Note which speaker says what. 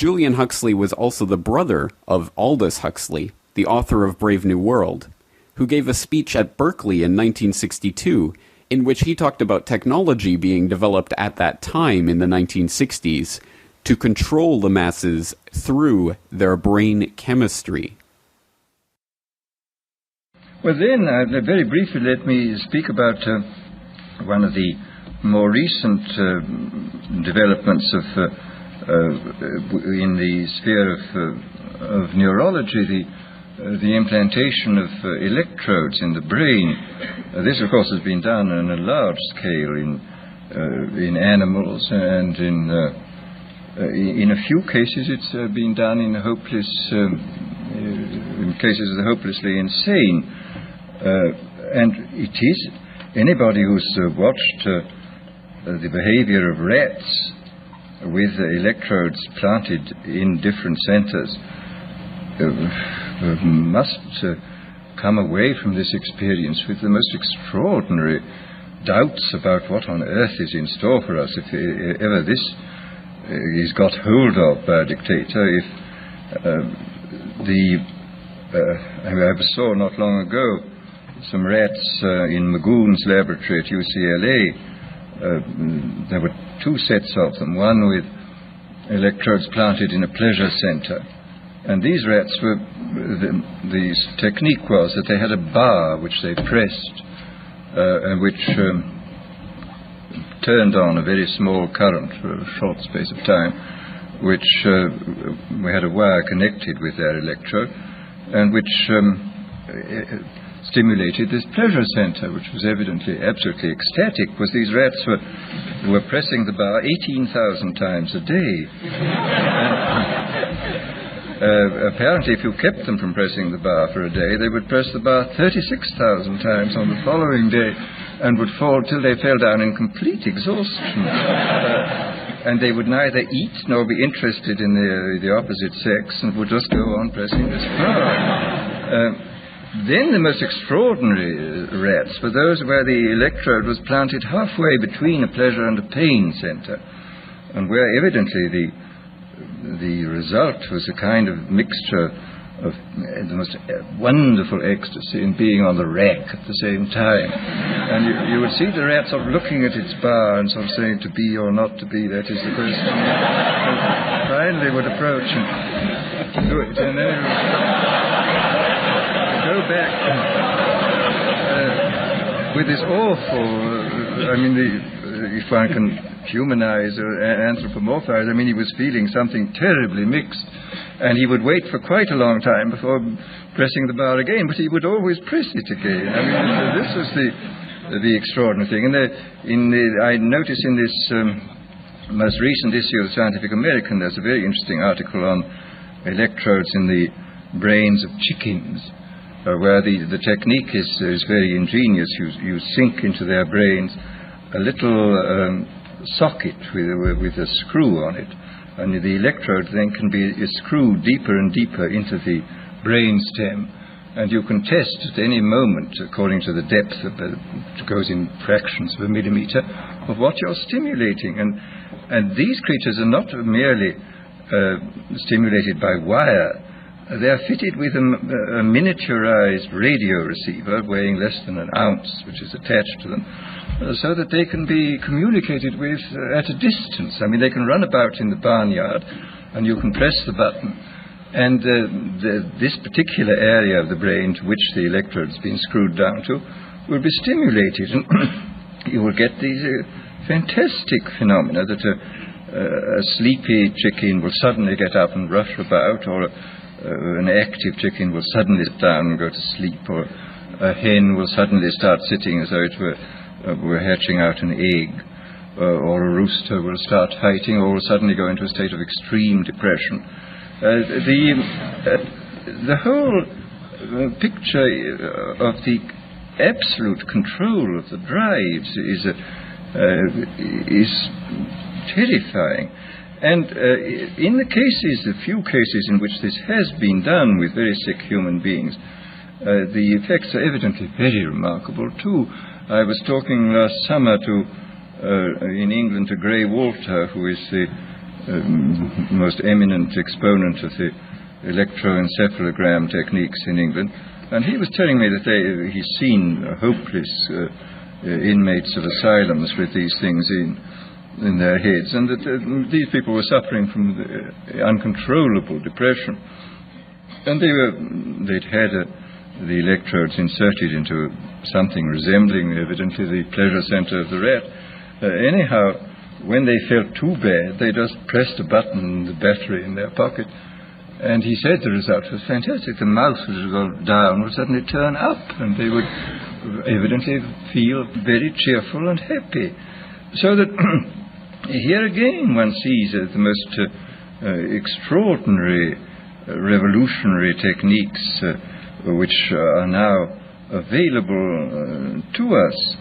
Speaker 1: Julian Huxley was also the brother of Aldous Huxley, the author of Brave New World, who gave a speech at Berkeley in 1962 in which he talked about technology being developed at that time in the 1960s to control the masses through their brain chemistry.
Speaker 2: Well then, very briefly, let me speak about one of the more recent developments in the sphere of neurology, the implantation of electrodes in the brain. This, of course, has been done on a large scale in animals, and in a few cases it's been done in cases of the hopelessly insane. And it is, anybody who's watched the behavior of rats with electrodes planted in different centers must come away from this experience with the most extraordinary doubts about what on earth is in store for us if ever this is got hold of by a dictator. If I saw not long ago some rats in Magoon's laboratory at UCLA. There were two sets of them, one with electrodes planted in a pleasure center. And these rats were, the technique was that they had a bar which they pressed and which turned on a very small current for a short space of time, which we had a wire connected with their electrode, and which stimulated this pleasure center, which was evidently absolutely ecstatic, because these rats were pressing the bar 18,000 times a day. Apparently, if you kept them from pressing the bar for a day, they would press the bar 36,000 times on the following day and would fall till they fell down in complete exhaustion. And they would neither eat nor be interested in the opposite sex and would just go on pressing this bar. Then the most extraordinary rats were those where the electrode was planted halfway between a pleasure and a pain center, and where evidently the result was a kind of mixture of the most wonderful ecstasy in being on the rack at the same time. And you would see the rat sort of looking at its bar and sort of saying, to be or not to be, that is the question. And finally would approach and do it. And then go back with this awful, if one can humanize or anthropomorphize, he was feeling something terribly mixed, and he would wait for quite a long time before pressing the bar again, but he would always press it again. This was the extraordinary thing. I noticed in this most recent issue of Scientific American, there's a very interesting article on electrodes in the brains of chickens, where the technique is very ingenious. You sink into their brains a little socket with a screw on it, and the electrode then can be screwed deeper and deeper into the brain stem, and you can test at any moment, according to the depth it goes in fractions of a millimeter, of what you're stimulating. And these creatures are not merely stimulated by wire. They are fitted with a miniaturized radio receiver weighing less than an ounce, which is attached to them, so that they can be communicated with at a distance. They can run about in the barnyard, and you can press the button, and this particular area of the brain to which the electrode's been screwed down to will be stimulated, and you will get these fantastic phenomena that a sleepy chicken will suddenly get up and rush about, or an active chicken will suddenly sit down and go to sleep, or a hen will suddenly start sitting as though it were hatching out an egg, or a rooster will start fighting, or will suddenly go into a state of extreme depression. The whole picture of the absolute control of the drives is terrifying. And in the few cases in which this has been done with very sick human beings, the effects are evidently very remarkable too. I was talking last summer in England to Gray Walter, who is the most eminent exponent of the electroencephalogram techniques in England, and he was telling me that he's seen hopeless inmates of asylums with these things in their heads, and that these people were suffering from uncontrollable depression. And they'd had the electrodes inserted into something resembling, evidently, the pleasure center of the rat. Anyhow, when they felt too bad, they just pressed a button and the battery in their pocket. And he said the result was fantastic. The mouse would go down, would suddenly turn up, and they would evidently feel very cheerful and happy. So that here again one sees the most extraordinary revolutionary techniques which are now available to us.